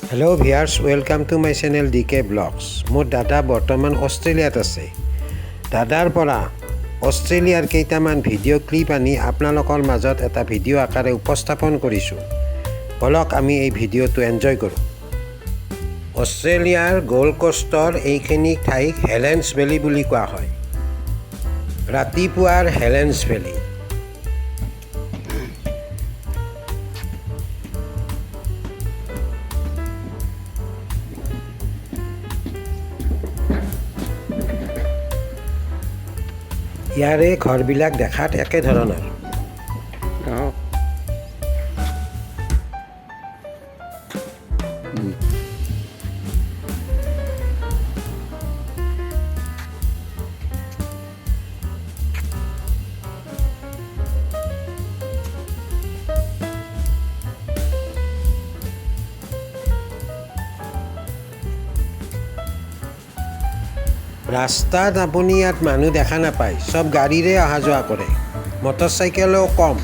Hello viewers, welcome to my channel Deekay Vlogs. মোৰ দাদা বৰ্তমান অষ্ট্ৰেলিয়াত আছে। দাদাৰ পৰা অষ্ট্ৰেলিয়াৰ কেইটামান ভিডিঅ' ক্লিপ আনি আপোনালোকৰ মাজত এটা ভিডিঅ' আকাৰে উপস্থাপন কৰিছোঁ। বলক আমি এই ভিডিঅ'টো এনজয় কৰোঁ। অষ্ট্ৰেলিয়াৰ গোল্ড কোষ্টৰ এইখিনি ঠাইক হেলেন্স ভেলী বুলি কোৱা হয়। ৰাতিপুৱাৰ হেলেন্স ভেলী। ইয়াৰে ঘৰবিলাক দেখাত একে ধৰণৰ। ৰাস্তাত আপুনি ইয়াত মানুহ দেখা নাপায়, সব গাড়ীৰে অহা যোৱা কৰে, মটৰচাইকেলো কম।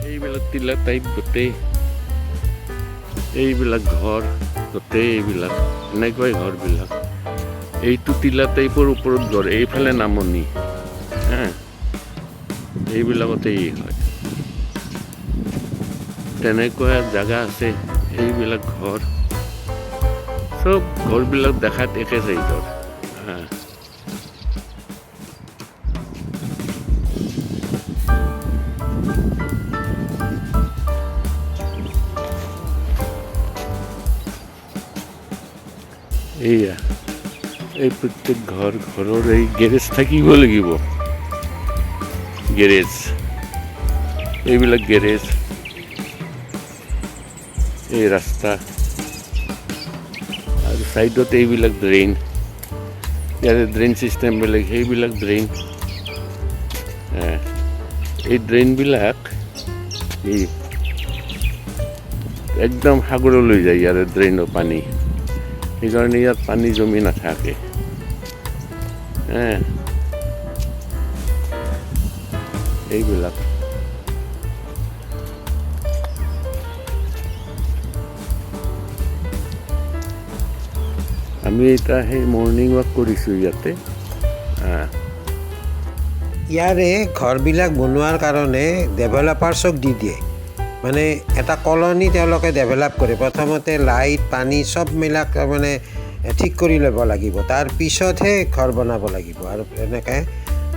এইবিলাক টিলা টাইপ গোটেই এইবিলাক ঘৰ গোটেই এইবিলাক এনেকুৱাই ঘৰবিলাক। এইটো টিলা টাইপৰ ওপৰত ঘৰ, এইফালে নামনি এইবিলাকতে হয়, তেনেকুৱা জাগা আছে। এইবিলাক ঘৰ চব ঘৰবিলাক দেখাত একে চাইজৰ। এইয়া এই প্ৰত্যেক ঘৰৰ এই গেৰেজ থাকিব লাগিব। গেৰেজ এইবিলাক গেৰেজ, এই ৰাস্তা আৰু চাইডত এইবিলাক ড্ৰেইন, ইয়াৰে ড্ৰেইন চিষ্টেমবিলাক সেইবিলাক ড্ৰেইন। এই ড্ৰেইনবিলাক এই একদম সাগৰলৈ যায়, ইয়াৰে ড্ৰেইনৰ পানী। সেইকাৰণে ইয়াত পানী জমি নাথাকে। এইবিলাক আমি এতিয়া সেই মৰ্ণিং ৱাক কৰিছোঁ ইয়াতে। ইয়াৰে ঘৰবিলাক বনোৱাৰ কাৰণে ডেভেলপাৰ্ছক দি দিয়ে, মানে এটা কলনি তেওঁলোকে ডেভেলপ কৰে। প্ৰথমতে লাইট পানী চববিলাক মানে ঠিক কৰি ল'ব লাগিব, তাৰ পিছতহে ঘৰ বনাব লাগিব। আৰু এনেকৈ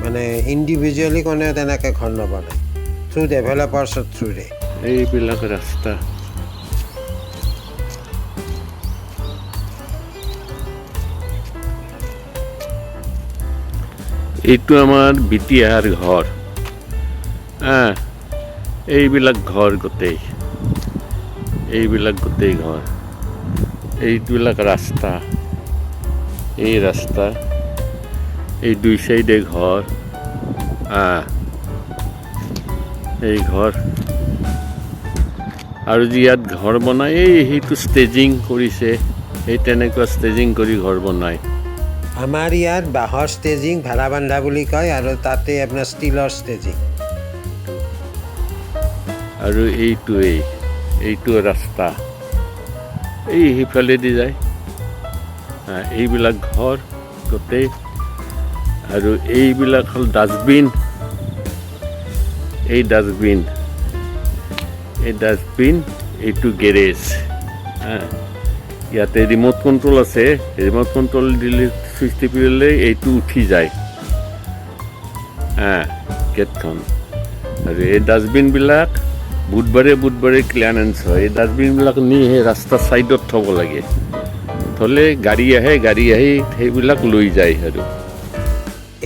মানে ইণ্ডিভিজুৱেলি কোনেও তেনেকৈ ঘৰ নবনায়, থ্ৰু ডেভেলপাৰ্ছৰ থ্ৰুৰে। এইবিলাক ৰাস্তা এইটো আমাৰ বিটিয়াৰ ঘৰ। এইবিলাক ঘৰ গোটেই, এইবিলাক গোটেই ঘৰ, এইবিলাক ৰাস্তা, এই ৰাস্তা, এই দুই চাইডে ঘৰ। এই ঘৰ আৰু যি ইয়াত ঘৰ বনায় সেইটো ষ্টেজিং কৰিছে, সেই তেনেকুৱা ষ্টেজিং কৰি ঘৰ বনায়। আমাৰ ইয়াত বাঁহৰ ষ্টেজিং ভাড়া বান্ধা বুলি কয়, আৰু তাতে আপোনাৰ ষ্টীলৰ ষ্টেজিং। আৰু এইটো ৰাস্তা এই সিফালেদি যায়। এইবিলাক ঘৰ গোটেই, আৰু এইবিলাক হ'ল ডাষ্টবিন। এই ডাষ্টবিন এইটো গেৰেজ। ইয়াতে ৰিম'ট কণ্ট্ৰল আছে, ৰিম'ট কণ্ট্ৰল দিলে চুইচ টিপিলে এইটো উঠি যায় গেটখন। আৰু এই ডাষ্টবিনবিলাক বুধবাৰে ক্লিয়াৰেন্স হয়। এই ডাষ্টবিনবিলাক নি সেই ৰাস্তাৰ ছাইডত থ'ব লাগে, থ'লে গাড়ী আহি সেইবিলাক লৈ যায়। আৰু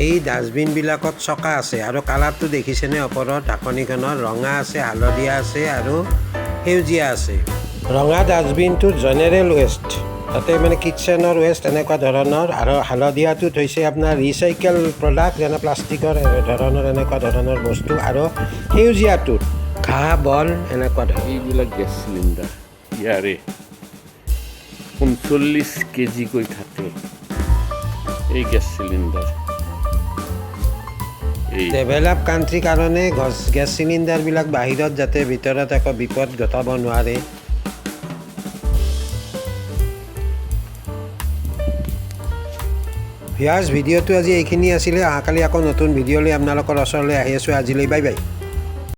এই ডাষ্টবিনবিলাকত চকা আছে, আৰু কালাৰটো দেখিছেনে ওপৰত ঢাকনিখনৰ ৰঙা আছে, হালধীয়া আছে আৰু সেউজীয়া আছে। ৰঙা ডাষ্টবিনটোত জেনেৰেল ৱেষ্ট, তাতে মানে কিটচেনৰ ৱেষ্ট এনেকুৱা ধৰণৰ, আৰু হালধীয়াটোত হৈছে আপোনাৰ ৰিচাইকেল প্ৰডাক্ট, যেনে প্লাষ্টিকৰ ধৰণৰ এনেকুৱা ধৰণৰ বস্তু, আৰু সেউজীয়াটোত ঘাঁহ বন এনেকুৱা ধৰণৰ। এইবিলাক গেছ চিলিণ্ডাৰ ইয়াৰে 45 কেজিকৈ থাকে এই গেছ চিলিণ্ডাৰ। এই ডেভেলপ কাণ্ট্ৰিৰ কাৰণে গেছ চিলিণ্ডাৰবিলাক বাহিৰত যাতে ভিতৰত একো বিপদ ঘটাব নোৱাৰে। ভিউৱাৰ্ছ, ভিডিঅ'টো আজি এইখিনি আছিলে। অহাকালি আকৌ নতুন ভিডিঅ' লৈ আপোনালোকৰ ওচৰলৈ আহি আছোঁ। আজিলৈ বাই বাই।